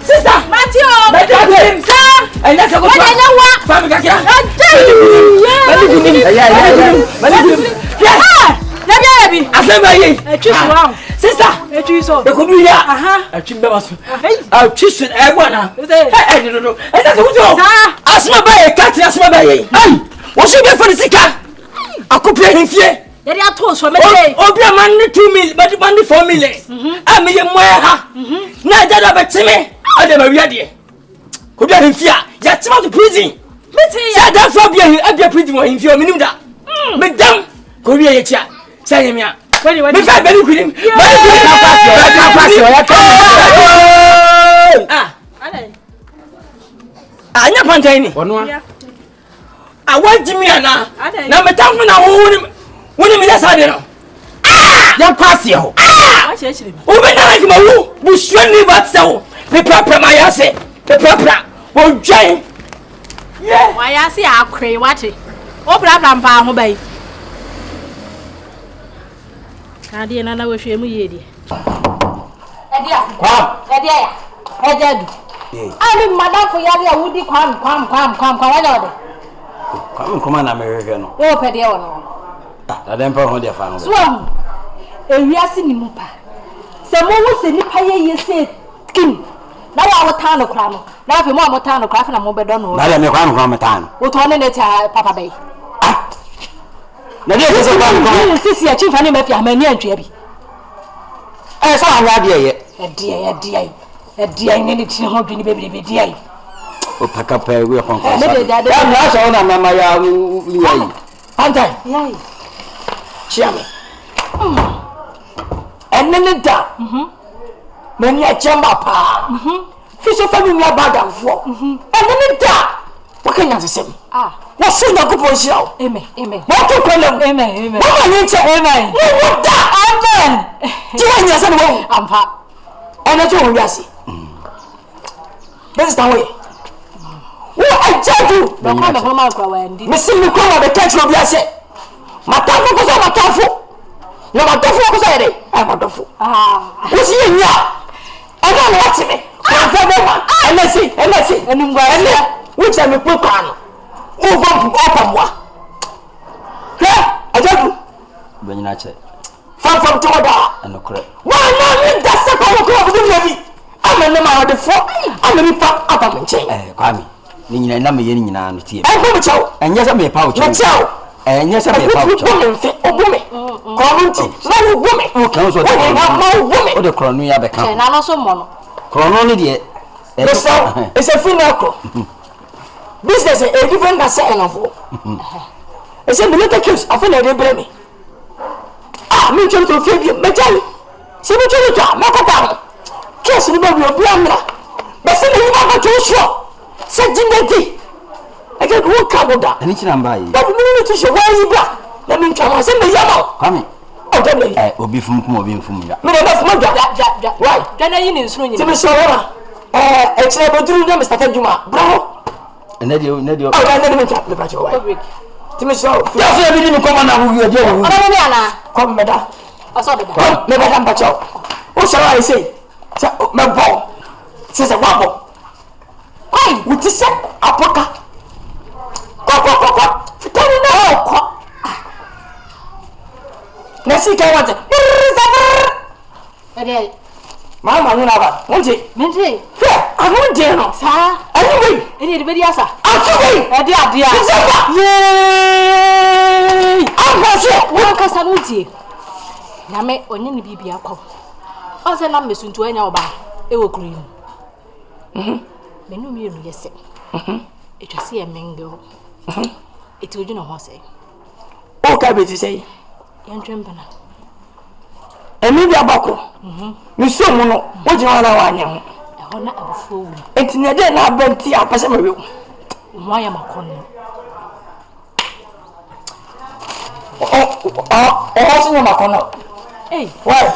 Sister, Matthew. And that's a good family. Sister, the community, a chimbewas, a chicken, a one. I don't know. And that's what ask my bay, cat, ask my bay. What's your for the sicker? I could play him here. There are toast for me. Oh, be a money 2 million, but money 4 million. I mean, neither of it to me. I never read it. Could you have fear? That's about the prison. That's for being a prison in your minuta. Madame, Korea, say me. When you very good him. I know Pantang. I want Jimmy now. Now, Madame, when you miss, I don't know. Don't pass you. Open like my woo, bush me but so. The proper my assay, the proper. Oh, Jane. Yeah, why I see I cray what it. Open up and found obey. I didn't know if you were here. I mean, Madame for Yadia would come. Come on, American. Oh, Pedio. I don't know their family. Swam. And we are seeing Mupa. Some was in the Paya, you said, King. Now our town of Cram. Now if you want more town of Craft and Mobedon, I am a Cram town. What on it, Papa Bay? Now, this is a chief animal of your many and Jebby. I saw a dear, a dear, needed to hold the baby, dear. Oh, pack up a weapon. That's all I'm my Pantang, yay. Jammy. And then the duck. Many a jamba pa. Fish of family bag and four. And then the duck. What can I say? What's in the good show? Amen. What to call them? Amen. What can you say? Amen. What that? Amen. Join us and won't. I'm pa. And I told Yassi. That's the way. What I tell you. No kind of home and Missing the corner of the country of Yassi. Matafu ko sa matafu. Na matafu ko sa ere. Ay matafu. Usi nya. Ana wati me. Afaba. Elesi. Enungwa ele. Ucha me pokan. Ubom opamwa. He, ajadu. Benyina che. Fam toda. Anokre. Wa na mi dasa ko ko ko nabi. Amene ma de fo. Amene pa apamenche. Kwami. Ni nyina na me ye nyina no tie. Ai ko chawo. Enye se me pa o chawo. Yes, I'm a woman. Community, no woman. Council, no woman. Or the Cronia become. And I'm also one. Chronology. It's a funeral. Business is a different asset of war. It's a little case of an enemy. Me to feed you, Major. See what you got, Macadam. Kiss the baby of Bianca. But send me over to show. Said Jimmy. I get one cabo. And it's not by you. But we to show where you got. Let me come and send the yellow. Come. Oh, don't be. I will be from moving from you. No, that's not that. Why? Then I didn't swing to the solar. It's never do them, Mr. Juma. Bro. And then you know, I didn't tap the batch away. Timmy, so yes, I didn't come on who you are doing. Come, madam. I saw the madam Pacho. What shall I say? My ball says a wobble. Why would you say a poker? Nasi kau macam, ada. Mama ni apa? Munci. Ya, aku munci no. Sah. Aduh, ini di bawah asa. Aku. Dia. Siapa? Yeay. Apa sih? Orang kasar munci. Nama orang ni bibi aku. Asal nama suntuk nya oba. Ewo kuru. Menu mie ni yese. Itu sih mango. Itu je nak hosei. Oh, kau betul sih. Yang trempana. Emi dia bako. Miso mono, oje wana wanya. Ehona abufu. Etinya de na abenti apase mewe. Mwaya makono. Sinyo makono. Eh. Why?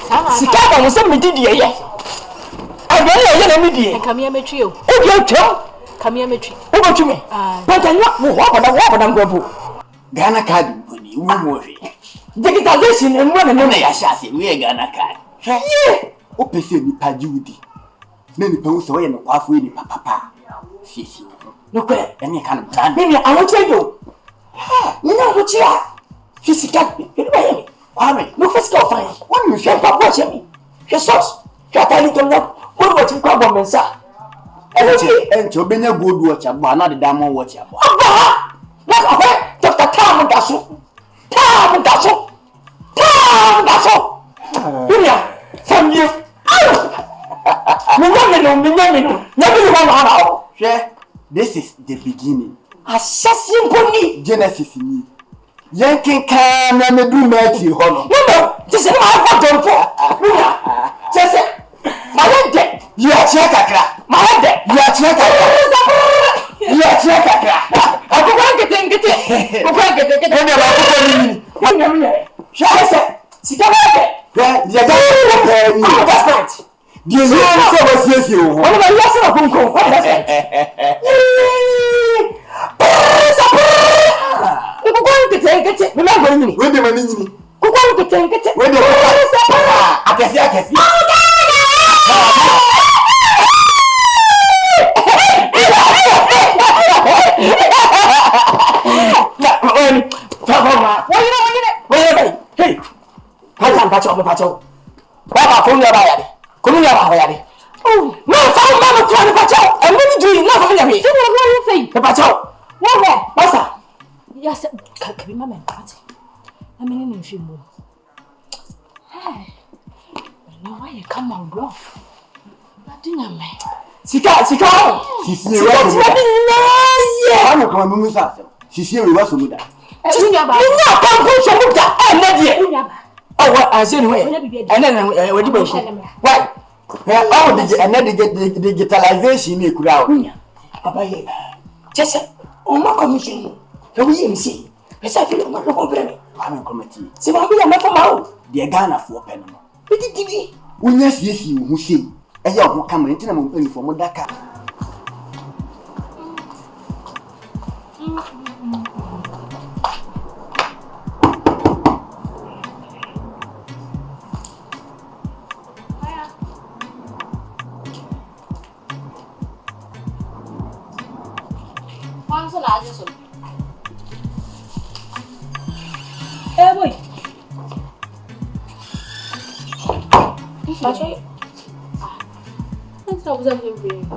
Sama. Sikaba muso mididi ye. Agele ye na mididi. Kamia metri o. Obi otwa. Kamia metri. Obi me. Pantang wo wapada ngwabu. Ghana card ni wo mo. Digitalization and one and ya shasi we Ghana card. opese ni pajiudi na ni pa so ye no kwafo ni papa fifi no kwe eni kan plan me I want you you know what you are physical you know kwame no physical fine one you share papa chemi he socks you tell to no what you kwa bomensa enche obenya gold watch aba na de diamond watch aba na afa Dr. Tam Daso Dunia from you this is the beginning assassin boni Genesis ni yankin kan na me du mati hono no this is my don't just my dead you are chekakra my dead you are chekakra you are chekakra Hey, Pantang, Baba, come here. Oh, no, found Mama Kwan Pacho, and when you do nothing of me. The Pacho, what there, Massa? Yes, can be Mamma. I mean, if you move. Hey, now why you come out rough? But do not make. Sika. She's here. I'm not coming with us. She's here with us. Oh, what I said, and then what do you mean? Why? Oh, the digitalization you could out. Just my commission. We see. Yes, I feel no problem. I'm a committee. So I will not come out. The Ghana for Panama. But it did. Yes, you who see. A young come into the mountain for Modaka. Hey boy.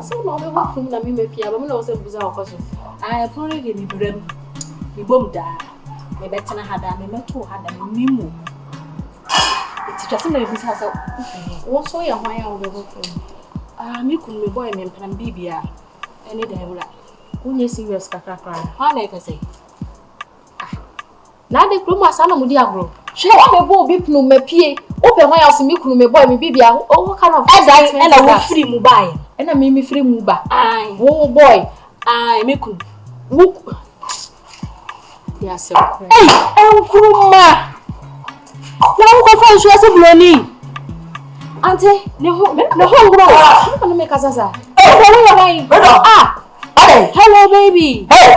So no me wa kum na me mapia ba me na wo se buza okoso I probably dey me brem me bom da me betena hada me meto hada me mimu ti twase na buza sa wo so ya hwan ya wo go me kun me boy me mpram bibia ene da wura unye serious kakakra ha na ka say na de kru asa na mudi agro she wa me bo bi pnu mapie open hwan ya so me kunu me boy me bibia o kind of exact and I free mu buy and I me free mu ba ai wo boy ai me kunu wo ya se hey enkuruma na wo ko fa so ase bloni ante ne ho ngro ko no me kasasa oh wo ya bai hey hello baby hey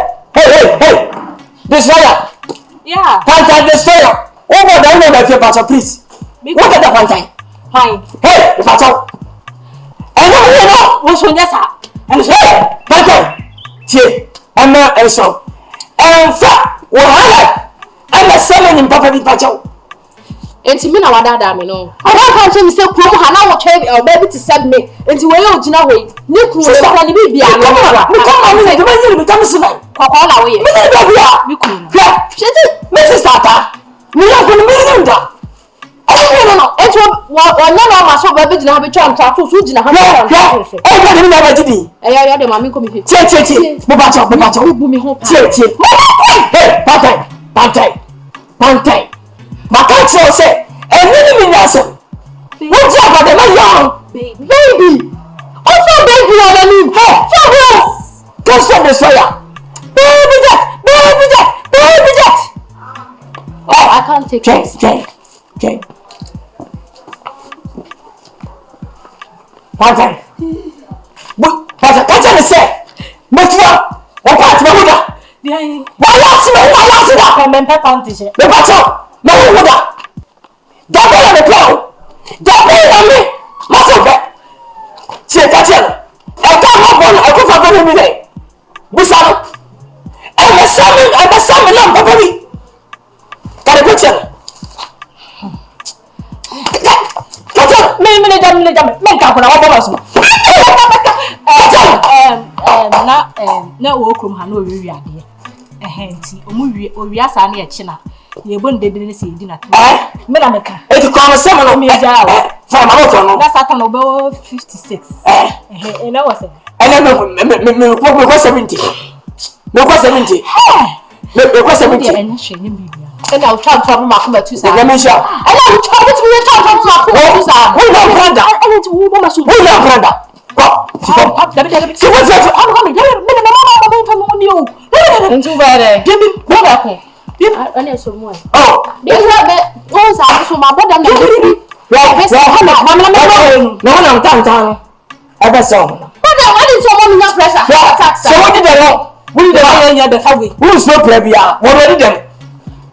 this fire yeah Pantang this fire over down there my father please what at the Pantang fine hey father and you know what's on your side and say Pantang tie ama enso enfa wo hala ama semen in papa bi pacho enti me na wadada me no aba kan che mi se krom ha na wo twe o baby to send me enti we yo gina we ni kru we kwa ni bibia no mi come on me come here me come so like kwakwa na we ye me ni do bia mi kru ya sheti me sister ta mi ya ko ni mi nda no enti wo na ma so baby gina ha be twa ntwa so gina ha na so e ko ni na ba gidi e ya de mami ko mi fi tie mo ba cha bu mi ho tie hey Pantang ma can't you say and you mean so what you about the young baby also baby on the need hey for go stop the fire baby that oh I can't take this okay Pantang can't you say what part of why I'm panty me pacho no woda don't be on the floor don't be on me my me there. Busano. I'm a salmon, Papa. Got a picture. Na wokum ha no wi ade ehenti owi asa na china ye bon de ne se di na me na meka e ti ko se mo no me ja o fa ma mo no that's at no be 56 na was it me ko 70 me ko 70 me ko 70 en hwe ni bibia e na o twa ma ko ba tu sa na me sha e na o twa ma ko tu sa wo na branda e na ti wo ma so wo na branda ko si ko si wo se am ko me ni o ntu ba de bibi bo ba ko ani so mo oh bi be o sa so ma boda na no tan ebe so boda wadi so mo nya pressure so what did they know we dey nya the fawe who so plebia what did them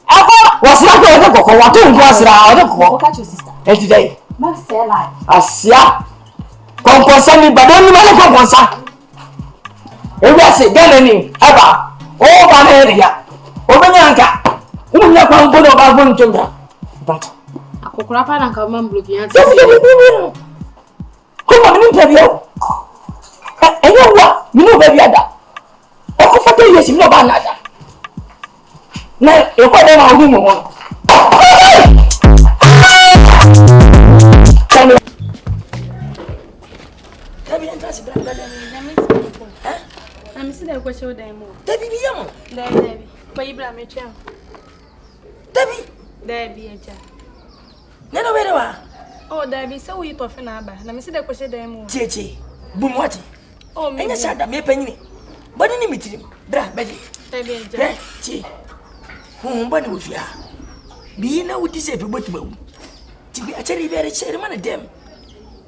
ako was not go go wa to nko asra o de ko catch your sister and today ma say lie asia konkosa ni badon ni ma konkosa ebi ase gane ni eba o ba na area o benyanka umunya kwa mbodo ba bo ntumba but akokora pa na nka ma mblogi ya ko ma ni plebia enyo wa mi no plebia da o ko fato yesi mi no ba na da na e ko de ma hu mo mo tabi entra si branda da ni I'm still going to show them more. tabi bi yamo Debbie. But you brought me a tabi Debbie, a child. nena were wa Oh, Debbie, so we tough and abba. Let me see the question them more. cheche bum wati Oh, me. enya sada me panyi bani ni mitiri bra beji Debbie, a eh child. chi bani wo fia bi na wudi se pe botima wu ti bi achari bi are chere mana dem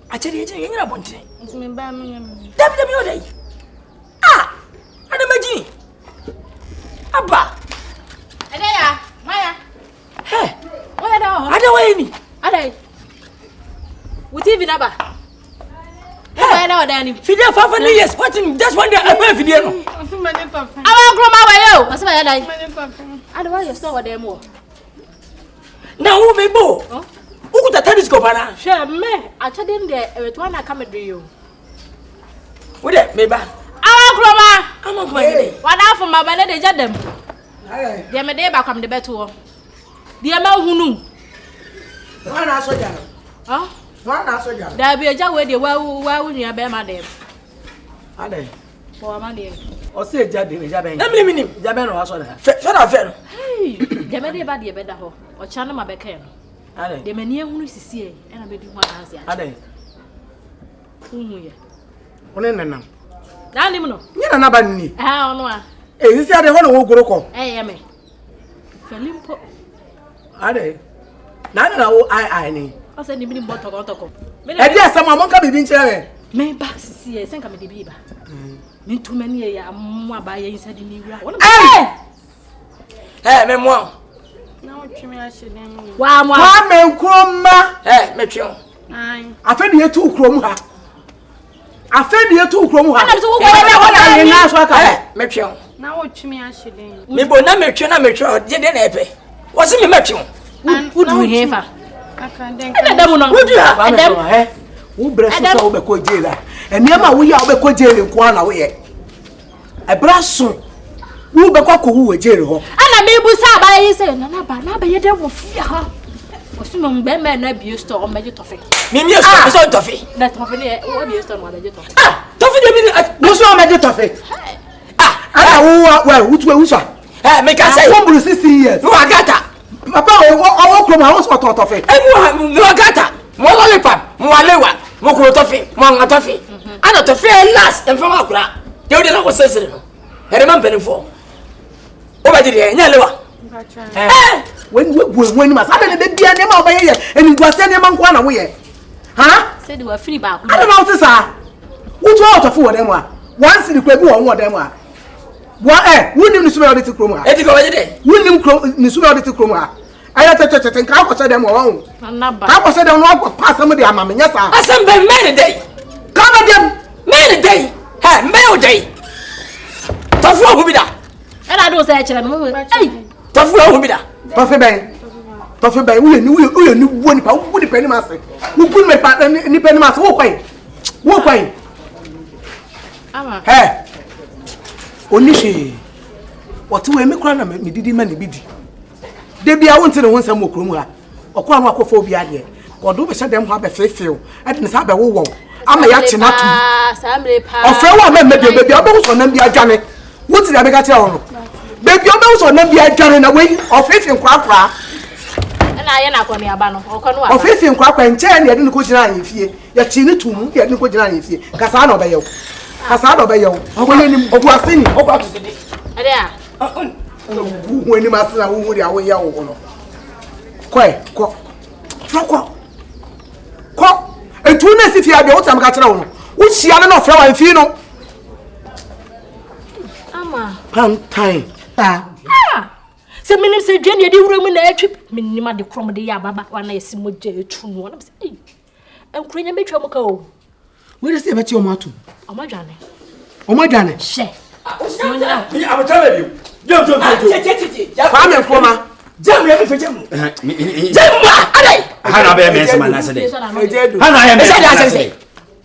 achari eje yenyina bontene It's me by me. dabi odai ah ada maji abba Adaya Maya he where da ada wayini Adaya wuti vi na ba where da odani fidia for 5 years what in just one day I buy fidia no I'm money papa. awa groma wa yo ase ba ya dai Money papa. Adwoa you store dem mo na wo mebo ukuta tennis ko bana hwe me achade nde ewetu na kamedwe yo wo de meba awa groma ama ko yede wada fo ma ba ne de jadam de me de ba kwam de beto de ma hunu Wana soja no. ah Wana soja. da bi eja we de wa nua be ma dem Ade. o ma de O se ja de ja ben. na minim Ja ben no aso na. fe na fe no hey de me de ba de be da ho o cha no ma be kan no Ade. de me ne hunu sisi e na be di ho adanse a Ade. hunu ye One nenam. na nim no Nyina na ba ni. ah ono a Eh isi ade ho no wo goro ko. eh ye me felimpo Ade. Na na wo ai ni. o se ni bi ni botoko me E di asama mo ka bibi nkyere me ba sisi e senka me de bi ba me ntuma ne ya ammo aba ye inside ni wura wona me mo Now what you mean I should them more. wa mo Wa me nkroma. me twe Aye. Afa de yetu krom ha. Afa de yetu krom ha. Ana so wo E na na so aka. me twe Now what you mean I should them. me bo na me twe je de na epe wo se me twe udu hefa I can't think. ena demu no Udu ha Wa me so he. Wo bre so so wo be ko jela. Eniema wo ya wo be ko jela nko ana wo ye. E bra so. Wo be kwa ko wo jela ho. ana me bu sa ba yi se na ba ye de wo fia ha osumo mgbe me na bi store o meje tofe me mi so so tofi na tofe ne o bi store no meje tofe ah tofi de mi Wo so me de tofe. ah Ana wo wutu wusa. me can say From 60 years. no agata Papa o krom ha wo so tofe. no agata mo lollipop mo alewa mo ko tofi mo nga tofi ana tofi last en fama kura de o de na wo sesere no ere man penifo o ba jide nya lewa When we must have a baby and never obey it, and it was any man one away. Huh? said we free back I don't know what to say. Who's out of them? Once in the crib, one them. What, wouldn't you smell it to Chroma? e ti ko ba jide Wouldn't you smell it to Chroma? I had to touch it and can't say them alone. naba I was said, I don't know pass somebody. I'm a yes, asem be me day come at them. me day ha me o day Tofu hu bi da. And I don't say chere no. Hey. Tofu hu bi da. Tofu ben. Tofu ben wo ni wo ni pa wo ni pani ma se. Wo gun me pa ni pani ma se wo kwan. Wo kwan. Ama. Hey. Onishi. What we me kura na me didi ma ni bidi. De bia won te ne ho nsam okrom ha. Okwa no akofo bi ade. Odo be hye dem ho abefefew. Ade ne sa be wo won. Ama ya chena tu. Samre pa. Ofre wa me me de bia obo so na bia adwane. Wo ti da be ka kire wo no. Baby obo so na bia adwane na we ofefe nkwa. Na ye na kwani aba no. Okọ no aba. Ofefe nkwa nche na ye de ko gina an fie. Ya chi ni tum ye de ko gina an fie. Kasa na obeyew. Kasa na obeyew. Obo ni obu asini. Obo atode. Ade a. Wo ni ma sina wo dia wo ya wo no. Ko. Etu na si fie abia wo tam ka kire wo no. Wo hia na ofra wa fie no. Ama. Pantang. Se minim se dwan ye di wura mu na atwi minim ade krom de ya baba wa na yesi moje etu no na se eh enkuranya betwa mu ka o we dey say be ti o ma tu omadwane she Ni abotare bi. Jom. Kwa me nkoma. Jam ya me fe jam. Jam adai. Hana be mense man na se de. Ejedu. Hana ya Esa mense. de ase.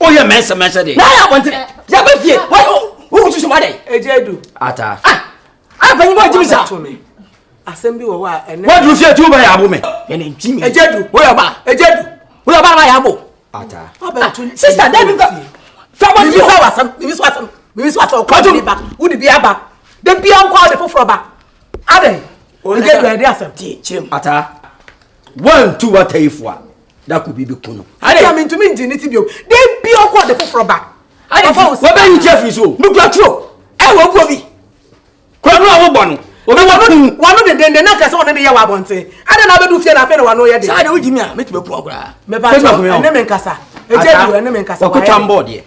O ye mense de. Na ya wonte. Ya be fie. Wo tusu ma dai. Ejedu. Ata. Abanyi ba jimisa. Assembly wo wa ene. What do you say to by abo me? Ene jimi. Ejedu. Wo yo ba. Ejedu. Wo yo ba ma ya bo. Ata. Sister David go. Fama Mi so wasam. Kwa tu ba. Wo di bia ba. De bia nkwa de foforo ba. Ade. Ejedu ade asem. Chim. Ata. 1 2 watayfua. Da ku bibi kuno. Ade am ntumi njini ti bio. De bia nkwa de foforo ba. Ade Wo be yu chef so. mu gba tro. E wo bu obi. Kwa no awo bonu. Obi wano de na kase wona de ye wa bonte. Ade na bedu fie na fe na wano ye de. Sa de wo jimi a metu be ku okura. Me ba cho ene me nkasa. Ejedu ene me nkasa. Okutam board ye.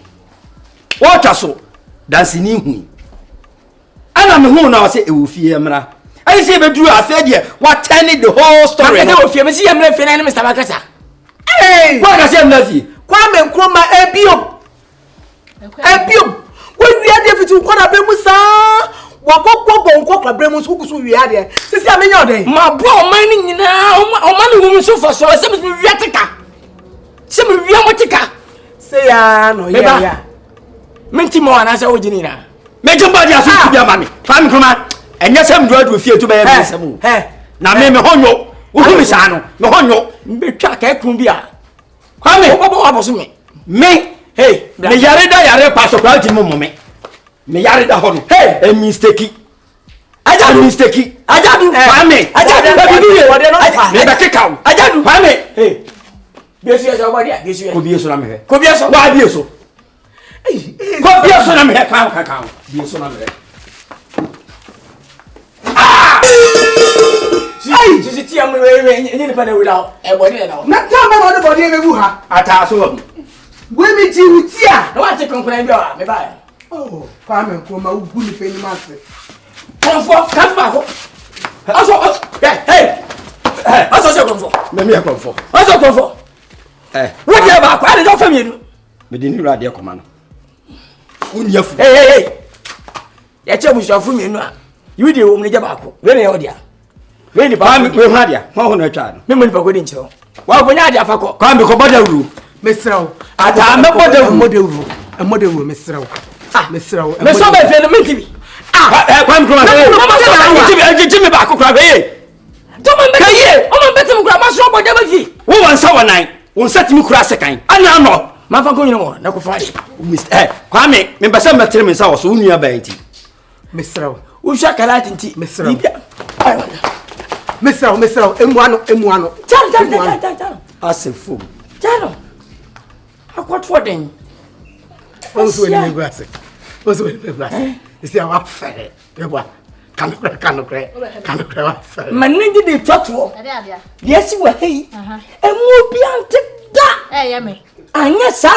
Wo twa so. Dansi ni hu. Ana me hu na wo se e wo fie mra. Ai se be duru afa de wa tell the whole story. Ade wo fie me si ye mra fie na Mr. Bakasa. Hey! Wa ka se mra fie. Kwa me nkroma ebio. We wi ade fitu kwa na be musa. Wakokwo bonko kwa bremu so kusu wi ade. Sisi amenya oden. Ma bo man ni nyina o man wo so for so se me wi atika. Se me wi amotika. Se ya no ya. Menti mo ana se wo jini na. Me jumba dia so ku bia ma me. Fa me kuma. Enye sem do adu fie to be ya me sem. Na me honyo. Wo hu mi sa no. Me honyo. Mbetwa ka ekun bia. Kwa me. Wo bo aboso me. Me. Hey, me yare paso kwa ti mo me. Me yare da hono. Hey, a mistake. Ajadu mistake. Ajadu. Kwame. Ajadu. Me ba keka. Ajadu. Kwame. Hey. Biesu ya zawadi ya, biesu ya. Ko biesu na me he. Ko biesu. Wa biesu. Ko biesu na me he ka. Biesu na me he. Ai, jiji ti am we enye ni pa na we da. E body na. Na ta ma no body e bu ha. Ata so. We mi ji wutia. Na wa te konkona bi o, me ba. Oh, Kwame nkoma ugu ni pe ni ma se. Konfo, kafa ko. Aso, hey. Aso se konfo. Me me konfo. Aso konfo. Wo dia ba kwa de do fami nu. Me di ni ra de koma no. Unya fu. Hey. Ya che bushafo mi nu a. Yu de wo mu je ba ko. We ne yo dia. We ni ba me ha dia. Ho ho no twa no. Me mo ni pa ko di nche. Wa ko nya dia fa ko. Kwa me ko boda wuru. Mesraw. Ata me boda wuru. Emodewuru mesraw. Mesraw. Me so ba fe no mentibi. Kwa me ko ma. Jimi ba ko kwa be. To man be ye. O man betim kura ma so boda ba fi. Wo wansa wonan. Wo nsatimi kura sekan. Ana no. Ma fa ko nyino mo na ko fa de. Kwa me basa metre me sa wo so unua ba nti. Mesraw. Wo hwa kala tinti. Mesraw. Emuano. Jan. Asefo. Jano. Akwat for den. Oso ni megwase. Isi awa fere. Eba. Kanokre wa fere. Maningi de twatwo. Ade. Yesi wa hei. Emu bi ante da. Ya me. Anya sa.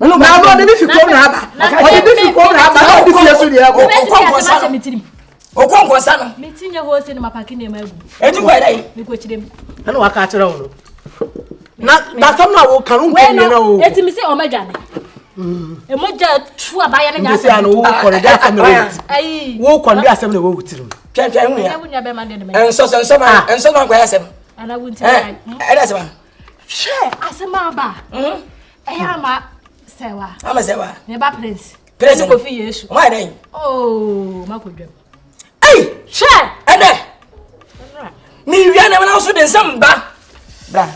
Na bro de bi fi ko na aba. O de fi ko na aba. O de fi yesu de ego. Okonko sa no. Metinya ho se ni mapaki na emagu. Eti kwa dai. Mi ko chirem. Ana waka akira wo. Na da sam na wo karun ko ni na wo. Eti mi se o madwane. E moja tu abaya na nya. Say an wo kore da asem na wo. Ai. Wo kore da asem na wo wutirim. Twa hu ya. Ya bunya be man de me. Enso ma kwa asem. Ana wunti. Eh that's man. She asema ba. Ya ma sewa. Ama sewa. Me ba prince. Prince ko fi Yesu. Why then? Oh, makodwam. Hey, She. Ede. Mi wia na na so de nsam ba. Bra.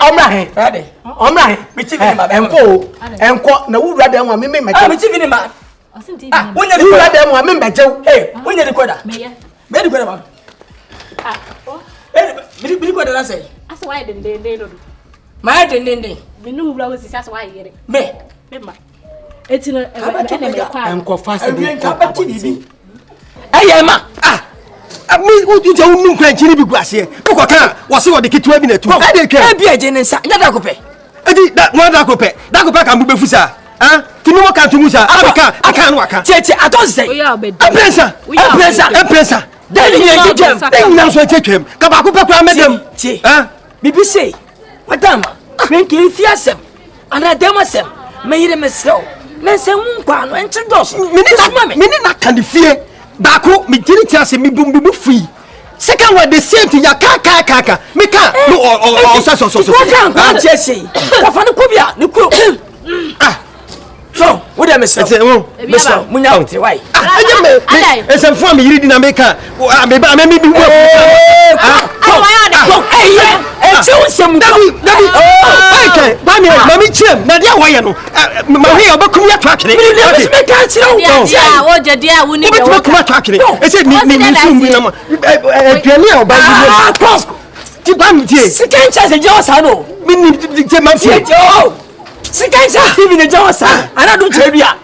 Omra he. Ade. Omra he. Mi TV ni ma. Enko na wura da nwa me me Ah, mi TV ni ma. Osin TV. Ah, wonya di wura kwa. da nwa me mbajew. Hey, wonya di kwa da. Me ye. Me di kwa da ma. Ah. Oh. Me di kwa da na say. Asa why den no do. Ma den. Me no wura wo sisi asa why yere. Me Ma. Eti no e kwa. Enko fast bi bi. nka ba ti bi. Aye ma. Mi o je unu nkran chiri bi guase. Ko kan wo se wo de ketua bi na tu. E de ke. E bi eje ne nsa. Nya da ko pe. Edi da mo da ko pe. Da ko pe kan bu befusa. Ah, timi mo kan tumu sa. Aka no aka. Che I don't say. Empresa. Then you get them. Then now so tetwem. Ka ba ko pe kwa medam. Ah, bibi say. Madam, me ke fiasem. Ana dem asem. Me yire me slow. Me se nkwa no enche dos. Me ni na kan fie. Ba ko me jiri ti ase me bumbu free. Second one the same thing ya ka. Me ka no so. What can I say? Ka fa no kubia, ni kuro. Ah. So, what am I saying? Mister, munya unti why? E se fo me yiri di na me ka. Me ba me bi wo. Dabi. Okay, ba me chem. Na dia wo ye no. Ma he obakum ya twakere. Me ka chiro. Ya, wo je dia wo ni de wo. Obakum twakere. E se ni sum bi na ma. Aduane a oba bi. Ti ba mi tie. Sikan chance je osa no. Me ni je ma tie. Sikan chance bi ne je osa. Ana do tredua.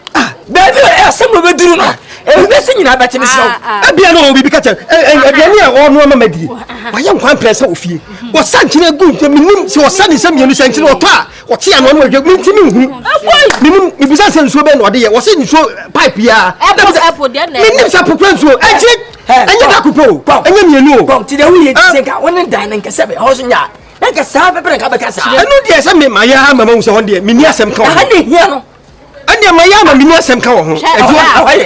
Baby e asem no beduru no. E be se nyina beti me so. Abia no bi ka che. Aduane a o no ma madi. Wa ye nkwan presa ofie. Wo sanchine gu nte minim se wo sane se mienu sanchine wo pa. Wo tie ano no adwa ntimi hu. Minim mi bisa se nsuo be no de ye. Wo se nsuo pipe ya. Minim sa popra nsuo. Echi. Enye da kupo. Enye mienu. Bom ti de hu ye se ka wonen dan nka se be ho so nya. Nka sa be ka be ka sa. Enu de se me ma ya mama hu se ho de mini asem ka. Ha ne hia no. Anya ma ya ma mini asem ka wo ho.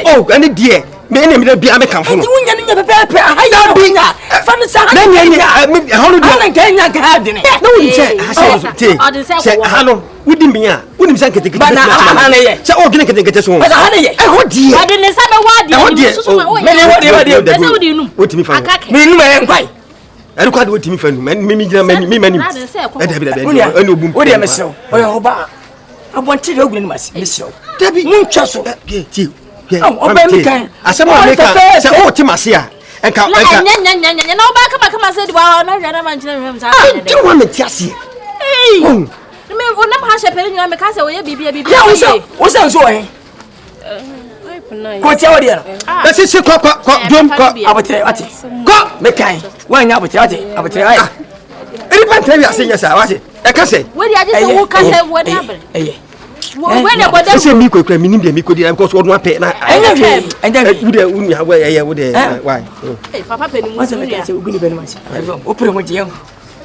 Oh, ene de me ene mi da bia me kan fo no. Ti wonya nya pepe ha ya bi nya. Fa ne sa ha. Na nya ho no de. Ana kan nya ka de ne. Na wo se ha se ha no wudi miya wudi san kete bana ha ne ye. Se o gine kete so. Bana ha ne ye. E ho die. Ade ne sa be wadi ni so ma o. Me ne wadi. E se wodi num. Wotimi fa. Me num e nkwai. Eri kwade wotimi fa num. Me gina me mani. E dabi. Eni obum. Wodi e me sew. O ye oba. Abonti de ogun ni ma se sew. Dabi mun twa so. Ti. Oba mi kan. Asem o me kan. Se o tim ase a. Enka. Na oba kama se di wa na hwe na man chine hwem sa. Ti wa me ti ase. Eh. Me onam ha shepere nyina me ka se wo ye bibia. Ya wo se nso he. Ko ti awodi no. Da se ko dom ko abotre ati. Ko me kan. Wa nya abotre ati. Abotre ai. Eri pantang ya se nya sa wa se. E ka se. We di aje se wo ka se wo na bre. We na boda. Se mi ko mi nim de mi ko di because wo no ape na. Enya wude unya wa ye wude why. Eh papa pe ni mu. What's the matter? We go ni ma se. O pre mo je.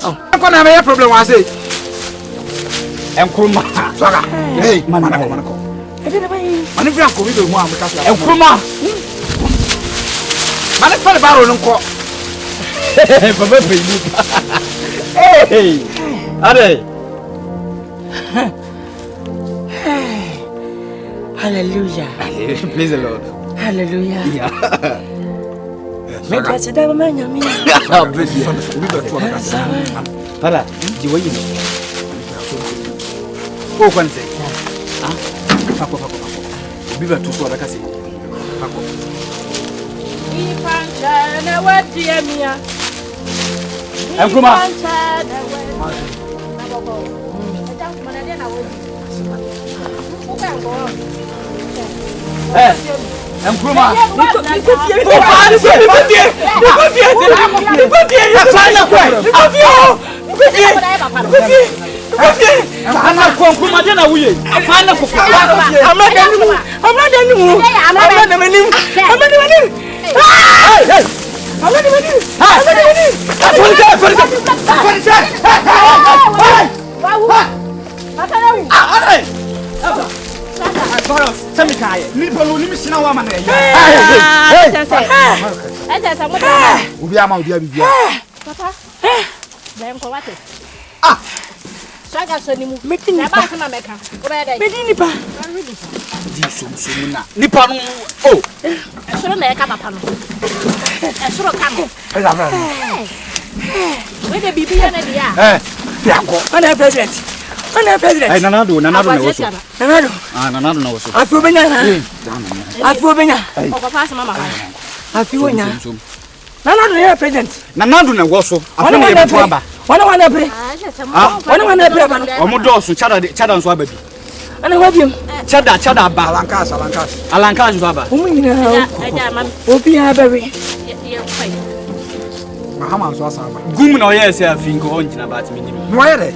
Ko na me problem wa se. Enkruma. Soga. Hey, manako. Mani fi anko mi do mu amuta fla. Enkruma. Mani fa le baro nko. Papa pe ni. Hey. Ade. Hallelujah. Praise the Lord. Hallelujah. Yeah. Me ka se da ma nya mi. Ah, bless you. We got to Para, jiwa yi. Ko kwan se. Ah. Pako. Bi ba to so da ka se. Pako. Ifanta na wadi emia. Enkruma. Enkruma. Semikaye. Nipolo ni misina wa mana ya. Enter mo. Obi ama obi abibia. Papa. Dem ko wate. Ah. Saga so ni mu. Metin na ba se na meka. Wo be dey. Medin nipa. Di so na. Nipa no oh. Esoro na e ka papa no. Esoro ka no. Ela bra. We dey bibia na dia. Yako. Ana president. Ay nanado na woso. Nanado. Ah nanado na woso. Afi obenya na. Afi obenya. O papa se mama. Afi onya. Nanado na president. Nanado na woso. Afi na yebu aba. Wana bre. Wana bre ba. Omo dosu chada nso aba bi. Ana wabiem. Chada ba. Alankas nso aba. Omo nyina. Aja mam. Obi abawe. Ye fai. Mahama nso asa aba. Gum na oye se afi nko onjina ba ti mi. Mo yere.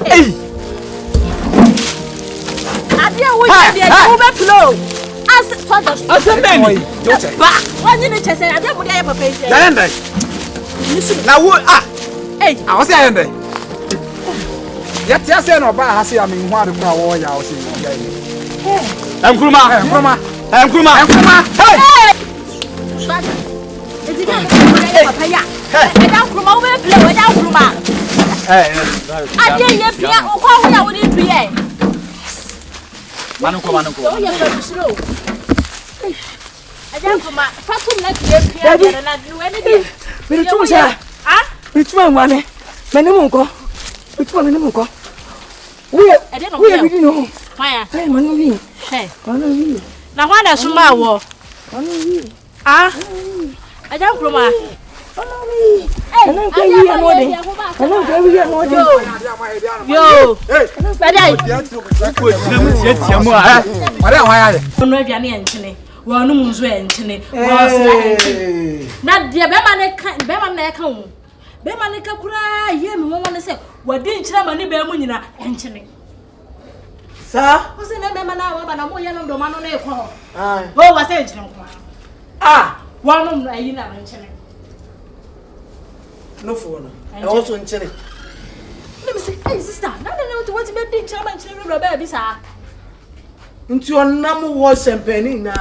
Hey! Adia wo dia wo be flow. As for the Asembeni. Ba, wani ni chese adia mu dia papa ise. Yende. Na wo Hey, I was yende. Yet say no ba ha se am hu ade kra wo ya wo se ya yi. Enkruma. Hey! Swata. Edi ga papa ya. Eda nkruma wo be flow, eda nkruma. Adia ye pia o kwa hu ya wo ni tu ye. Manunko. So ye so slow. Adia nkruma, fatum na tu ye pia na nu eni de. Me tu sha. Ah? Me tu ngwane. Me ne mu nko. We bi no. Maya. Hey, manu wi. Hey. Manu wi. Na hwa na suma wo. Manu wi. Ah? Adia nkruma. Manu wi. Ana ka wi ya no de. Ana ka wi ya no de. Yo. Hey. Badai. Ko tia mu Mare ahwa ya. Ono aduane enchene. Wo no munzo enchene. Wo sla enchene. Na de be ma na ka wo. Be ma ne ka kura ye me mo ne se wadi nchira ma ne be mu nyina enchene. Sa? Wo se na be ma na wa ba na mo ye no do ma no na e ko. Ah. Wo wa se enchene ko. Ah. Wa no ayi na enchene. No for no. E wo so nchene. Let me say, hey sister, na na what be di nchira ma enchene ro ba bi sa. Nti onam wo champagne na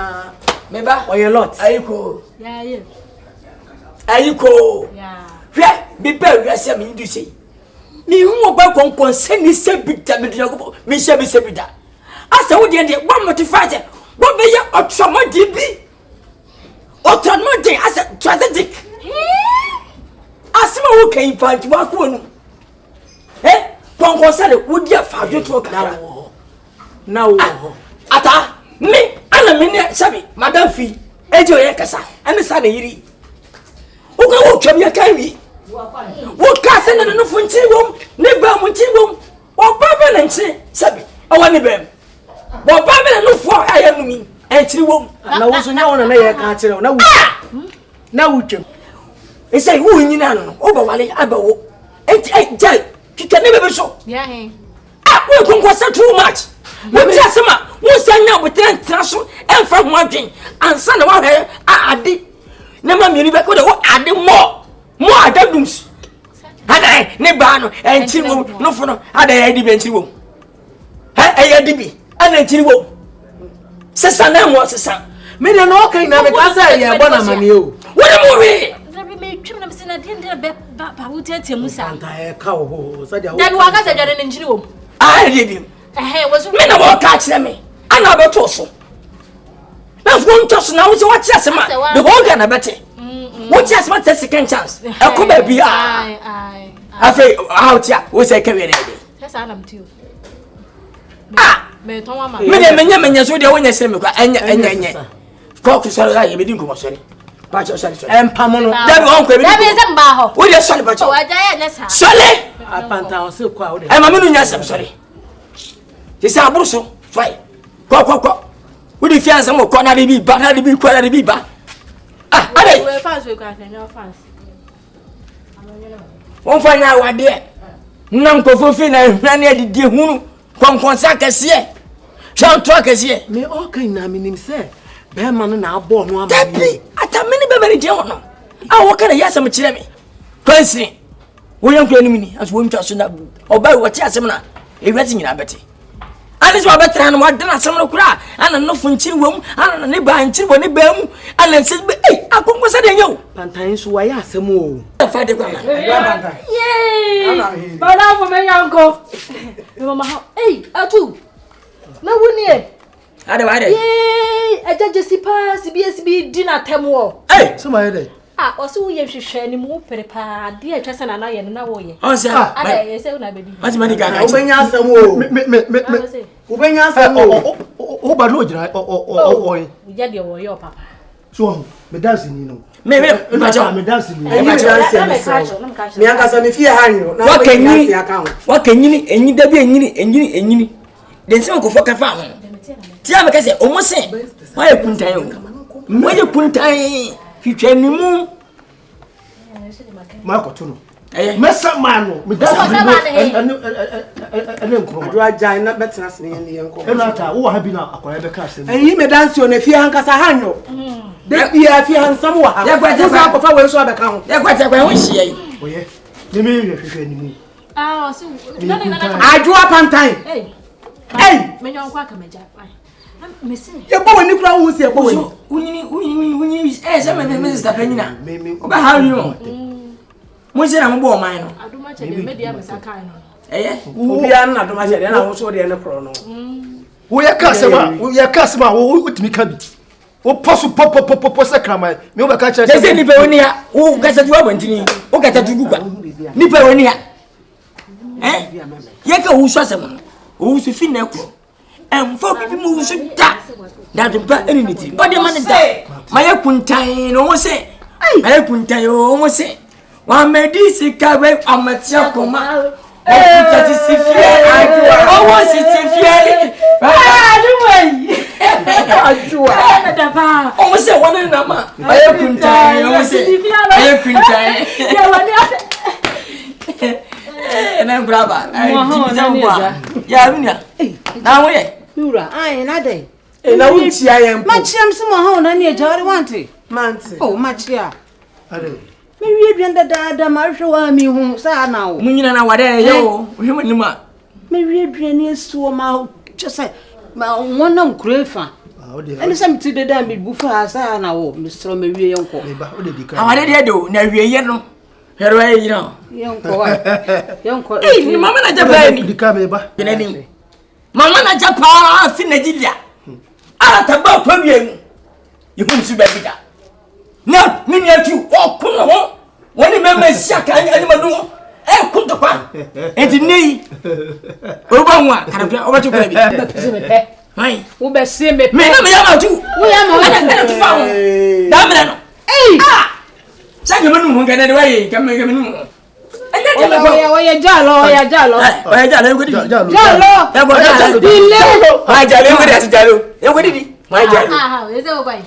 meba oye lot. Ayiko. Yeah. Ayiko. Yeah. Hwe bi ba wiase me ndu sei. Mi hu ogba konkon se ni se bita me dia ko mi se bi se bida. Asa wo de gba motivate. Wo be ye otromodi bi. Otromodi asa strategic. Asima wo kan panti wa ko nu. Konkon se de wo dia fa jo to ka. Na wo. Ata me ana me ne sabi madam fi eje oye kasa. Ame sa na yiri. Wo twam ya kan wi. Wo ka se na no funchi wom, ne ba mu chi wom. Wo baba na nchi sabi. Awa ne bem. Wo baba na no fo ayanu mi. Enchiri wom. Na wo so nya wona na ye ka kire na wo. Na wo twam. E say wo nyina no. Wo ba wale abawo. Enti jai kika ne bebe so. Yeah, hey. Wo konko sa too much. Wo ti asema, wo sanya botan traso emfa ho adwen. Ansa na wo hwe ade. Na ma mienu be ko de wo ade mo adadums. Ada ne ba no enchiri wo no fo no ada ya di be enchiri wo. Ya di bi ana enchiri wo. Sesa na mo sesa. Me de no kan na me ka say ya bo na mame o. Wo de mo we. Dabi me twem na me se na de be ba wo tete mu sa. Anta e ka ho so dia wo. Dabi wa ka se jare ne nchiri wo. De bi. Wo so Me na wo ka kire me. Ana be to so. Na wo nto so na wo se wa kire asema. The whole Ghana bete. What just want a second chance? I come baby. I feel out here. What's a career? Yes, I'm too. Me so they won say me kwa enye. Talk to sorry, you be doing come sorry. Patch sorry. Pamono. That won kwa. That is a baho. What you sorry patch? Oh, I die nessa. Sorry. Pantang so kwa. E mama no nya sam sorry. Ti say abruso. Fai. Ko. Wo di fianza mo ko na bi ba na bi kwa na bi ba. We fans we can no fans. Won fanya wade. Na nkofo fi na hwane adidi hunu. Konkonsa kese. Chanto kese. Me o kan na minim se. Be ma no na abo no ama. Tapi atamini be mani je hono. A wo kana yasam kire me. Kwansi. Wo yankwa ni mini aso wo ntwa so na oba wo ti asem na ewati nyina beti. Ani so abetra no wadena asem no kura ana no funchiri wom ana ne ba nchiri woni ba mu ana se akonko se de nyo Pantang so why asem o fa de kwa Yay! Bala for me yanko. Mama how atu. Na woni e. Ade wa de. Yay! Aja jesipa CBSB dinner time wo. So my head. Oso ye hwehwe ni mu perepa de atwese na na ye na wo ye. On se Ada ye se una baby. Mati mani gaga. Obenya asem o. Me. Obenya asem o. O ba no jira o. Ya de wo ye o papa. So me dance ni no. Me dance ni. Me Nkansah me fie hanyo na wakanyini enyi da bi enyini den se ko foka fa ho ti am ka se o mo se wa ye kuntan o mo ye kuntan hwetwa ni mu Ma ko to no mesa man no me dance ni ene nkro Adwoa jai na betena se ne yenko ena ta wo ha bi na akwara be ka se eyi me dance o na fie Nkansah hanyo de bia fie hansam wa ha ya kwata fa ko fa we so abeka ho ya kwata kwa ho hie yi oye ni me hwehwe ni mu So no. Adwoa Pantang Me nyon kwa ka meja. Me se. ye bo woni kura wo se ye bo woni unyini se me sister penyina ba ha you mo se na mo bo man no Aduma che de me dia me saka no. obi an na doma che de na wo so de ne pro no wo ya kasema wo utimi ka bi wo poso popo sakrama me wo be ka che se ni pe woni ha wo gasa tu abantini wo gasa tu gugwa ni pe woni ha ye ka wo so asem wo so fi na ko fo bibi mu so da pa enity body man da maye kuntan no wo se maye kuntan yo wo se wa medisi ka we amatia koma tati sifie owo si sifie Adwoa da pa o se wona na ma maye kuntan o se maye kuntan ya wani na graba ya minya na wo ye Yura, na day. na wuchi ayem Machiam some ho na ne jawre wante. mante Oh, machia. ade Me wie duanda da ma hwe mi hu sa na wo. munyina na wade ye o hwe manima Me wie duane esuo ma chese ma wona nkrefa. ode Ene sam ti de da me bufa sa na wo, me stro me wie yenko. me ba ode di ka awade de do na hwe ye no hero ye yino Yenko wa. Yenko. ni mama na jaba ni di ka me ba benani mama na japa fi Nigeria ala taba kwa bien yihun su ba bida na mini atu o kun ho woni mema siaka ani madu kun to kwa enti nei o ba nwa karabia o ba tukura bi hai Wo be se me me na me ya ma tu wo ya ma na tu fa ho da me no sa ke manu ho ngana de wai kam manu Oya jalo ngodi jalo ya go jalo dile ma jalo ngodi asijalo ngodi di ma jalo eze wo bai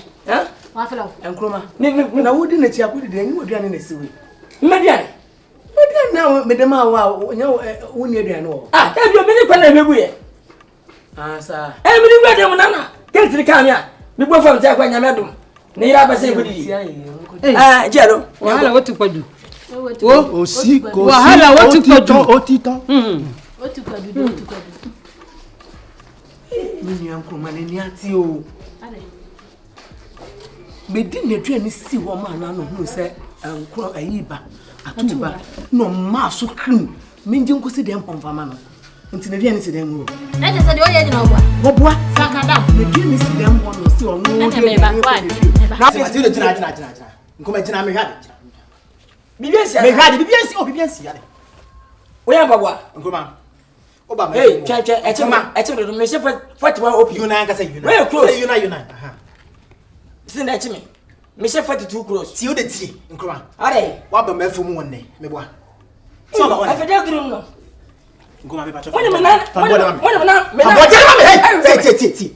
wa fela enkroma na wodi na chi akudi de nyi oduane na siwe mmediane na me de ma wa nya woni aduane wo e bi o me ni kwa na mebu ye sa mi ni gwa de mo nana kentiri ka mi a mi bo fam ta kwa nyame dum ni ira ba se ngodi jalo Wahala wotu kwadu. o si ko Wahala wotu kwadu. o tito otu kwadu ni enkroma ni ati o me di na aduane si wo ma na no hu se enkro ayiba atuba no ma so cream me nje nkosi de mpomfama no nti na aduane si de mu na je se de oye nyina obua boboa saka da me aduane si de mbo no si ono de na ti de jina nkoma jina me hade bibiansi me hade bibiansi yade wo ya babwa nkoma oba me hey cha echema do me se 41 op yuna Nkansah yuna where close yuna aha sin da chimi me se 42 close ti o de ti nkoma are wa ba me fumu wonne me boa so ba wonne afede drum no nkoma me pa cho woni me na me hey ti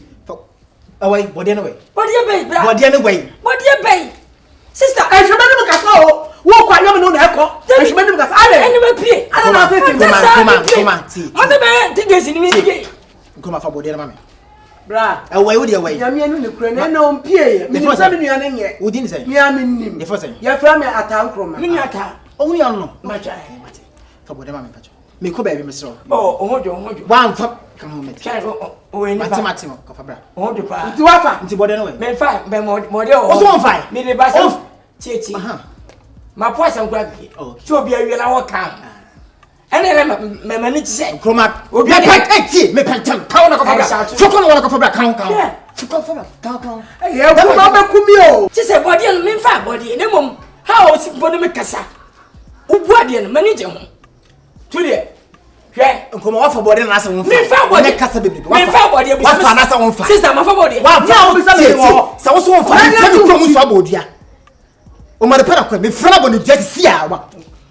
awai body no way body bay bra body no way body bay sister e shema ni mukasa o wo kwa nyam no na eko e shema ni mukasa ale eni me pie ana na fe nkoma ti mother be tigesi ni mi nkoma fa body no mame bra awai wo de awai nyame anu ne kura na na ompie me ni sa me nua ne nye wo din say mi aminnim e for say ya fra me atankroma mi ata o ni anu ma cha fa body mame pa cho me ko ba bi me sro oh ohojo wan fa Come on, mate. Oh, in Matimo, Cofabra. Oh, the part. To what? Into Bodeno. Men fight, men more. Also, on fire. Me the bass of Chichi. My poor son, Gravity. Oh, so be a real hour come. And then my manage say, Cromac, will be a pet, me Pantang, count of Cofabra, count. Yeah, Mama Cumio. She said, body and men fat body in a mum. How is Bodemicasa? Ubwadian, manager. Today. Yeah, come off a body and answer one. Me found body, Casa baby. Me found body, what's another one? Sister, my body. Wow, now we saw so also for body. O ma de pera kwa me fra body just see a wa.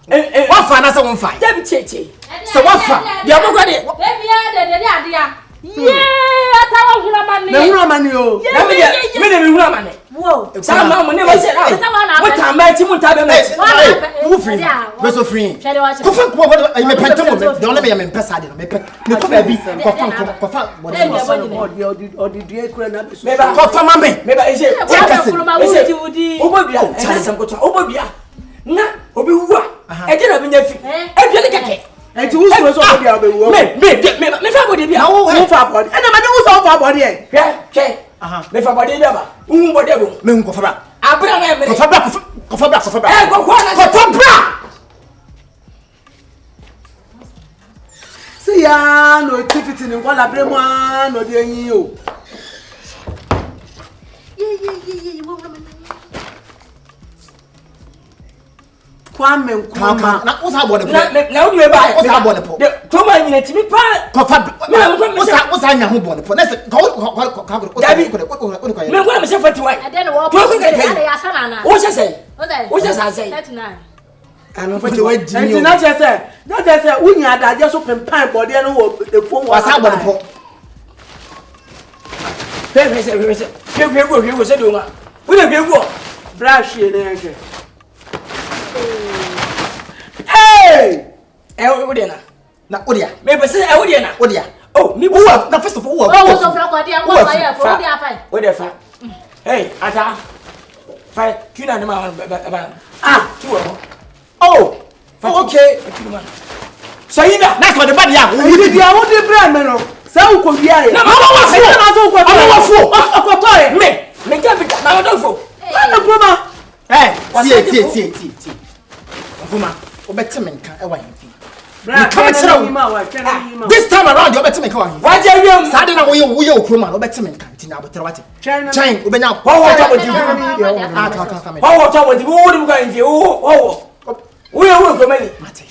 Wa fa na se won fa. Dem cheche. So wa fa. Dia mo kwa de. Baby de dia. Yeah, atawa hura mani. Me hura mani o. Me de me hura mani. Wow. Sa ma mo ne wo se na. What am I ti mun ta be me. Wo free. We so free. Ko fa ko what me penta mo. De only me pesa de no me pe. Me ko ba bi. Ko fa body. O di due kura na. Me ba ko fa ma me. Me ba ese. Obobia. Chale sam ko cha. Obobia. Na obi wuwa. E de na bi nya fi. E bi ne keke. Enti wo so obobia obewu. Me fa body bia. Wo fa body. E na ma de wo so fa body e. Ke. Me fa body bia ba. Wo body bo. Me ko fa bra. Abra na me. Ko fa bra. Eh ko na. Ko fa bra. See ya no activity ni wala bre mo no de yin o. Kwame nkuma na usa bode po na odi we ba usa bode po to ma nyina timi pa ko fa usa nya ho bode po na se ko me ngona me se 41 ade no wo ko ade ya sana na wo se se 39 ano 41 jinyo na je se unya adaje so pempan bode no wo de fo wo usa bode po pe se do ma wo de go brush ye na ye. Hey! Odena. Na Odia. Maybe say Odena. Odia. Oh, me na first of all. Oh, so from Kwadia, what fire for Odia fire. Odia fire. Hey, ata. Fire, tuna na ma ba. Ah, two. Oh. Okay. So ina, that's what the bad ya. We dey how dey brand me no. Say u ko bia ye. Na ma wa fo. Akoto me ka bi na do fo. Na broma. Eh, tie. Nkuma, obeti menka e wa hifi. This time around you obeti menka wa hifi. Waje wiem. Sade na wo okroma obeti menka ntina abotre wate. Chain obenya wo ta bodi. Wo ta bodi wo di buga hifi. Wo okroma ni. Mate.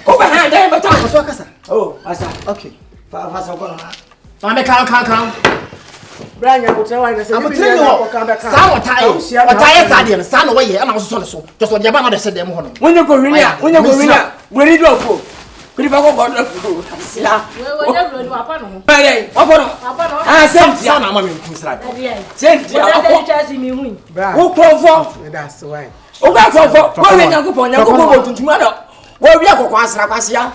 Ko ba hand dem bata ko so kasa. Oh, asa. Okay. Fa so ko na. Fa me kan. Branya botre wa na se. I'm telling you. Sa otaye sade no sa no we ye na so so. Just what yaba na de se dem ho no. Wonye ko hwinia. We read of fo. Kuri fa ko god of sila. We dey do apa no. Bere, apa no. Ah, senti. Sa na ma me kusra. Senti. Apa chasi mi hu. Wo krofo. That's why. O ga krofo. Ko we nyankopon bo tuntuma do. Wo wi akokọ asra kwasia.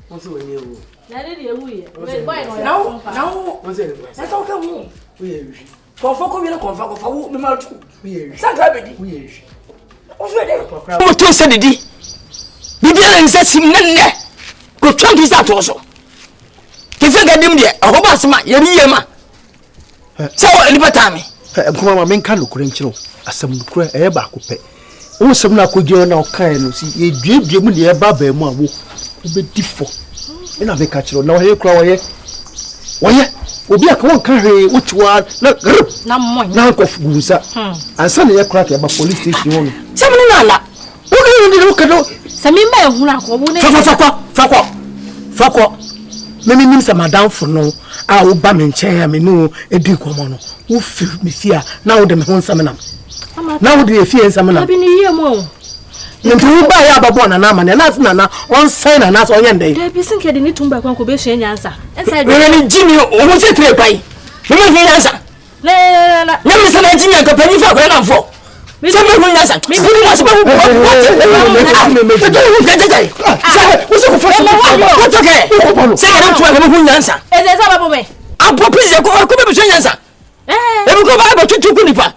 Wo so we ye wo. Na dey dey hu ye. Boy no. Now. Wo say. Na so ka hu. We ye wi. Konfo ko wi na konfa ko fa wo me ma tu. We ye wi. Sa ga be di. We ye wi. O so dey. Mo to se didi. Bibia nse simnenne. Ko twantu sa to so. Ki fe gadim de. Ho ba sma ye ri ye ma. Se wo ni patame. Nkoma ma menka lokure nkyiro. Asam lokure e ba ko pe. Wo sem na kodwe na o kan no si ye duedue mu de e ba ba mu a wo obedi fo. Ina be ka kyiro na wo ye kura wo ye. Obi aka won kan hwe wuchwa na mmon na ko fugusa. Ansa na ye kura ka ba police station won. Se me na ala. Wo ni wo kado. Se me ma ehunu akobo ne. Fakọ. Me nim se madam fo no a wo ba me nchen ya me no edi komo no. Wo fi me fia na wo de me ho nsam na. Na wo de fie nsam na. Abi ni yie mo. Nti wo ba ya babo na na ma na na on sign na na so onye ndai. Da bi sinke de ni tumba kwan ko be hye nyansa. Ensa de. We ni jimi o mo chetre pai. Me me hye nyansa. Na. Na me se na jimi an ko pani fa ko na fo. Me se me hye nyansa. Me se ba wo. Wo se ko fo. What okay? Say na to me hye nyansa. Eze sa babo me. Apo pise ko be hye nyansa. E ko ba ba tutu ku nipa.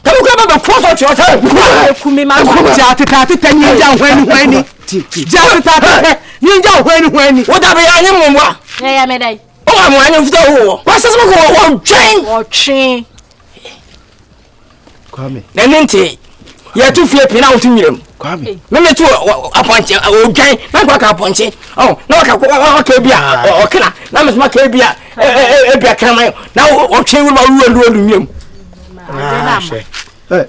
Kamu kama ba cross out your time. Kumi ma tata ninja hwani. Ninja hwani. Wo da be ya nyem mo. Yeah, me dai. Oh, I'm one of the what's the train or train. Kwame. Nanente. Ya tu fie pe na wo tumire. Kwame. Me me tu aponche o dwan na kwa ka aponche. Oh, na ka ka bia o kina. Na me ma ka bia bia kama na o twen wo ma ruwa nwiem.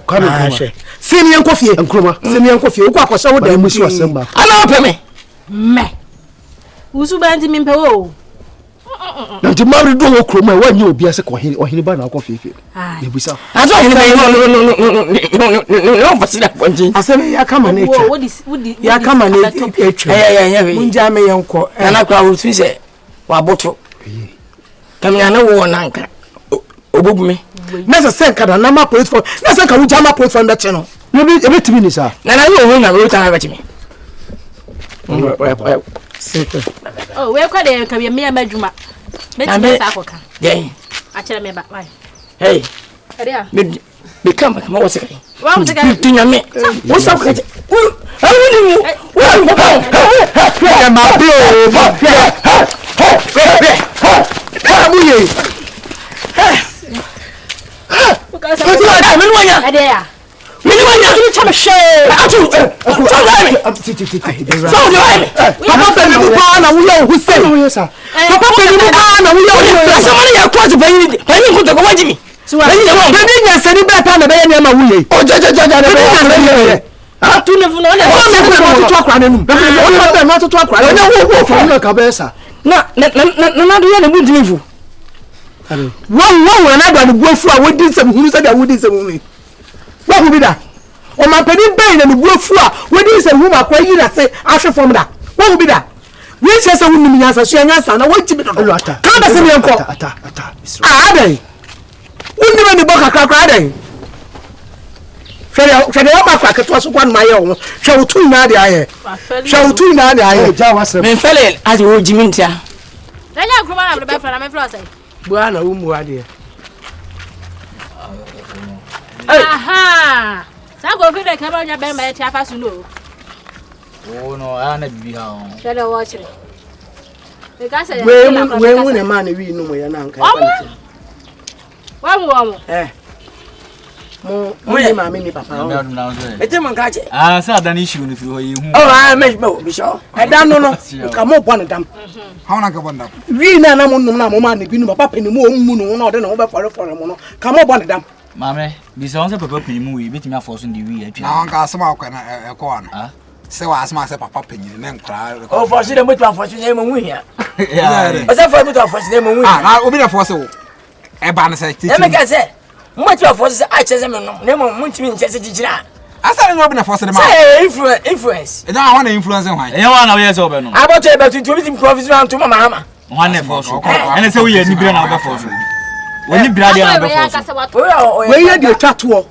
Kwame. Sini yanko fie. Nkroma. Sini yanko fie. Uko akwasha wo da musu asemba. Ana ope me. Me. Usu ba nti mimpe wo. Na nti mari do wo kroma wa nye obi ase ko ohini ba na akọ fefe. Ne busa. Azo ohini ba no fasida ponji. Aseme ya kama na etwa. Ya kama na etwa. Munja me yanko. Na kwa wo tu se wa boto. Kamya na wo nanka. Obobu me. Na se kada na ma point for. Na se ka wo jama point for that channel. No be timi ni sa. Na yo ho na wo ta ba chimi. Oh, we kwa de ka me amadwuma. Meti sa akoka. Gen. A kire me ba. Hey. Adia. Me come come what say. Wa mo say. Tinya me. Wo sa ko. Awuni mu. Ya ma bi o. Amuye. Adia. Minimanya You chama she. Atu. Papa pe mi pa na wo yo Hussein. Papa pe mi pa na wo yo Hussein. Somebody ya kwazi banyi ko to ko wajimi. Banyi de mo. Banyi nya sani be ta na be ye ma wuye. O jaja na be ye. Ah, tu ne vuno na. Wo to akra na num. Wo to akra. Wo fo na ka be sa. Na do ye na buntimi fu. Wo na do na buafu a wodi nsem hunu se da wodi nsem hunu. Wa hu bi da. O ma pedi ben na buafu a wodi nsem hunu akwa yi na se ahwe fom da. Wa hu bi da. We say say wonu nyansa so nyansa na wonti bi do. Ka da se me enko. Ata. Ah adai. Wonni me ni boka kakra adai. Hwede ya ba kwa keto so kwan ma ye wo. Hwe otu na de aye. Hwe otu na de aye. Ja wasem. Me fele ati wo jimi ntia. Danya nkroma na be fra na me flo say. Bua na wo mu ade. Aha. Sa go fi de ka ba nya be ma ti afa su no. Oh no, ana bibi ha o. Shele wo chire. We ka say We na ma na wi no mo ya na nka. Wa mu. Mo ni ma me ni papa. Ete man ka che. Ah, say adani issue no fi ho ye hu. Oh, me be sure. Eda no ka mo bo na dam. How na ka bo ndam? Wi na mo num na mo ma na bi no papa ni mo o mu no na o de na wo be fore mo no. Ka mo bo na dam. Mame, bi se won se papa pin mu wi, betimi aforso ndi wi atwa. Na onka asema akwa na ekọ an. Ah. Se wa asema se papa panyin na nkra. Oh, for sure mo to aforso na mo hu hia. O se for mo to aforso na mo hu. Ah, na obi na forso wo. E ba na se titi. E me ka se. Mo to aforso a chese me no. Na mo ntimi nchese gigira. Asa na obi na forso de ma. Say influence. E da na influence hwan. E wa na we se obe no. About e betu to be professional to mama. Hwan na forso. Ene se we ye ni bire na obe forso. Woni bira dia na be forso. We ye de twatwo.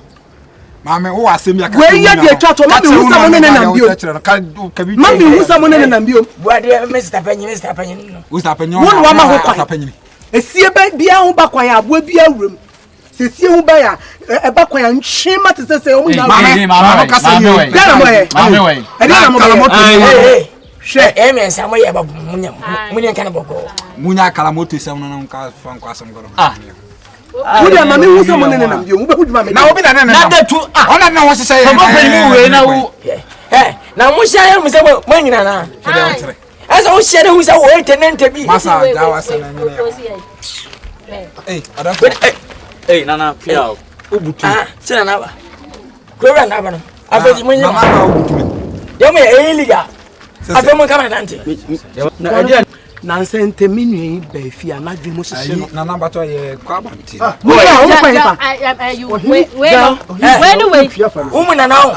Mame wo asem ya ka. We ye de twatwo. Ma be husa mo ne na mbio. Ma be husa mo ne na mbio. Buade Mr. Panyin. Mr. Panyin. Won wa ma ho kwa. Esie ba bia ho ba kwa ya aboa bia awuram. Se sie ho ba ya e ba kwa ya nhwe ma te se o mu na. Mame ka se ye. Dana mo ye. Mame we. E dana mo kala moto. Hwe e me nsa mo ye ba munya. Munya kan boko. Munya kala moto se no nka fa nkwa asem goro. Ah. Wo dia ma me husa mo ne na mbio. Wo be huduma me. Na obi na Na de tu ah. Ona na wo se ye. Papa pin mu we na wo. Na mo share mu se mo nyina na. Asa wo share hu se wo tenente bi. Masa da wa se na nyina. Ada. Eh nana pia obutu. Ah, sina na ba. Kwera na ba no. Afezi mo nyina. Mama obutu me. Ye mo ye liga. Afi mo kama dante. Na dia na nsente minui ba fi anadwu mo hihye no. Na namba to ye kwa banti. Wo pa You wait. Umu na na o.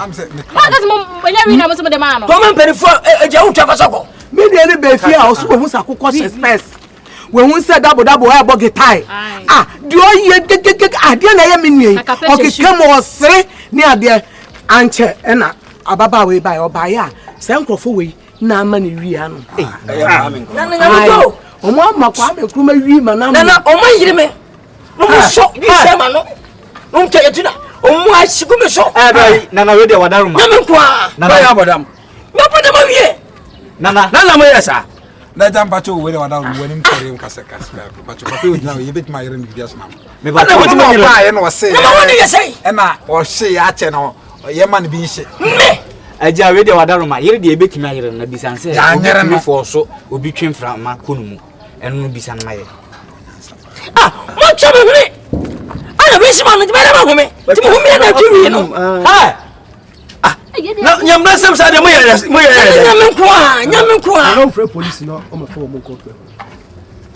Ma ka mo nya wi na mo so de ma no. To man perifo eje utwa fasoko. Me de ne ba fi a o so wo sa kokko space. We won say double e bo gitai. Ah, di o ye ade na ye minui. O keke mo sere ni ade anche na ababa we bai obaya. Se nkrofo we na ama ni wi ano. Na go. Omo ama kwa me kruma wi ma na. Na omo yire me. No mo so bi se ma no. No mche tuna. Omo ashigu me so. Eh nana we de wadaruma. Na me kwa. Nana ya bodam. Na bodam wie. Nana mo yesa. na jamba cho we wada wani mfere nkasa but papa we na ye betima yere ndi biaso na me ba what me ba no say na woni ye say e na o hye ya che no ye man bi hye me aja we de wada roma yere de betima yere na bisanse ya nyere no fo so obi twemfra ma konumu eno no bisan ma ye mo chobe me ana be shima no be na me ti mo me na kiwi no ha na nyamna sam sa de mo yere nyame ko I don't afraid police no o me fo mo ko pe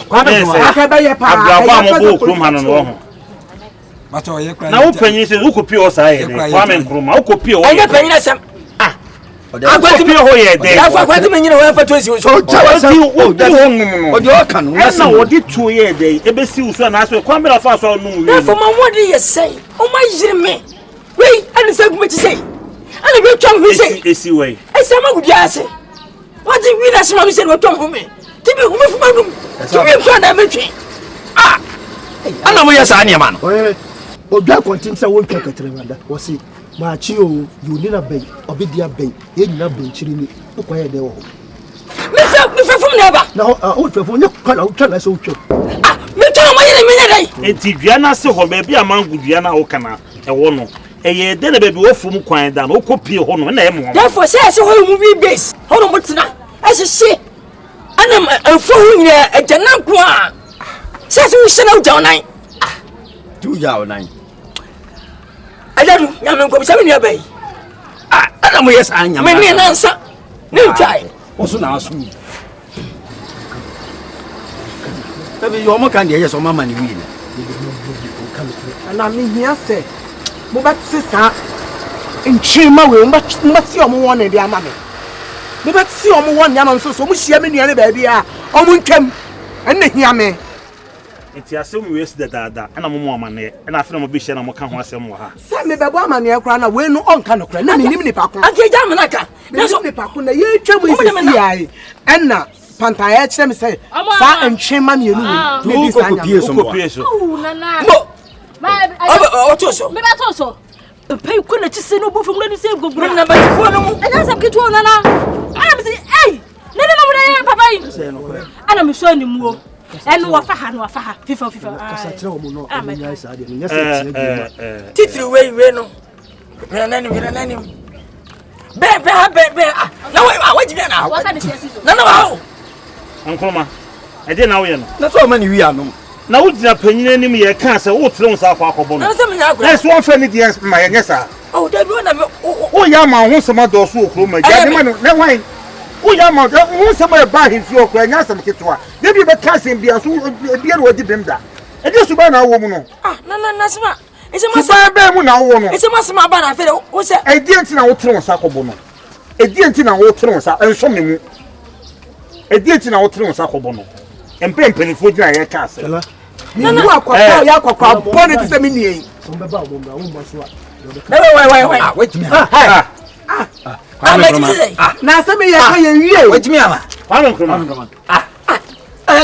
kwa be aka be ye pa abra mo bo krum hanu no ho but o ye kra na wo panyin se wo kopi o sa ye de kwa me nkruma wo kopi o ye panyin sam akwati me ho ye de akwati me nyina wo fa to si so jawati wo di ho ngum no o di o kan na na wo di to ye de e be si usu na so kwa me la fa so no wi for my wodi ye say o ma yire me we ani se gumeti say ani be twam mi say esi we esi ma gudi ase what if we na shima mi say no twam me ti be gumi fu magum ti be kwa na metwe ana mo ye sa ani ma no o dwa kontin se won twa katere wanda wo si ma chi o you na ben obidia ben ye nyina ben chiri ni ko ye de wo me fe fum na ba na o fe fum nye kwa na utwa na se utwa me twa ma ye me nya dai enti dua na se ho ba bia mangu dua na wo kana e wo no eye de na baby wo fum kwan da no kopie ho no na e mo therefore say ho mu bi base ho no mutina asese ana afo nyina agana ko a say wo shena uja onan tu ja onan ajadu nyame ko bisa me nia bai ana mo yes anya me ni na nsa ni tai o so na asu tabi yo mo kan de yes o mama ni wi na ana me hia se mo ba tsisa nchima we mo ti o mo won ne dia ma me ba ti o mo won ne ama so mo hia me nua ne ba bia o mo ntwam enne hia me enti asem we si dada ana mo amane na afena mo be hye na mo ka ho asem wo ha sa me bebo amane kra na we no onka no kra na me nim ni pa ko akeja me naka na so ni pa ko na ye twam isi ai enna Pantang ya kire me say sa nchima me enu we me dis anya kopie so nana o to so me ba to so pay ko na tise no bofum na ni se gogoro na ba tifo no mu ena sam kitu nana ana me say ei nene no mu da papa yi ana me so ni mu o enu wa fa ha fifa kasa kire wo no nya isa de nya se tie titiri we no nani be na wa jibi na wa ka de siasi so na wa ankroma e de na wo ye no na so ma ni wi anom na wo gina panyina nim ye ka se wo tere nsa akwa akobo no na se me nya akwa na so fa ni de ma ye nyesa o da bi na me o ya ma ho sema do so okro ma ja de ma no na wan o ya ma ho sema e ba hefi okro nya asem ketwa de bi be ka se bia so bia ro di bemda e de so ba na wo mu no na sema ese ma sa ba mu na wo no ese ma sema ba na fe o se e di enti na wo tere nsa akobo no e di enti na wo tere nsa enso me mu e di enti na wo tere nsa akobo no empempenifo gina ye ka se na akwa ya akwa bone ti se me nie so be ba wo mbra wo mo so wait wait me na se me ya ka ye wie wait me ama kwano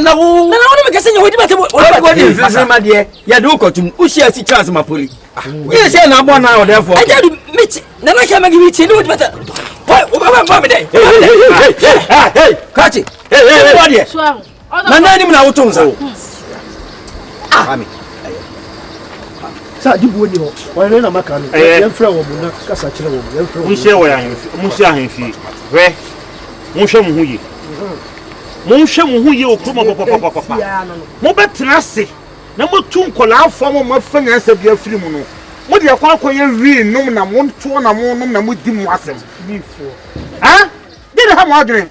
na wo me kese nya wodi bate wodi fese ma de ya de ukotum ushia si chance ma poli ye se na bo na o therefore aja du miti na na ka magi miti ni wodi bate wo ba me dey hey kachi hey wodi na nani mna wutunza Ami. Sa jibu ni ho. Wale na maka no. Ye frɛ wo mu na kasa kyerɛ wo mu. Ye frɛ wo. Mun hye wo ya henfi. Mun hye ahenfi. Hwe. Mun hwe mu huye. Mun hwe mu huye okuma papa. Mo betena se. Na mo tu nkola afo mo mafanya asa bia firi mu no. Mo de akwa akoye wi num na mo to na mo num na mo di mu asem. Bifo. Ha? Did ha mo adwen.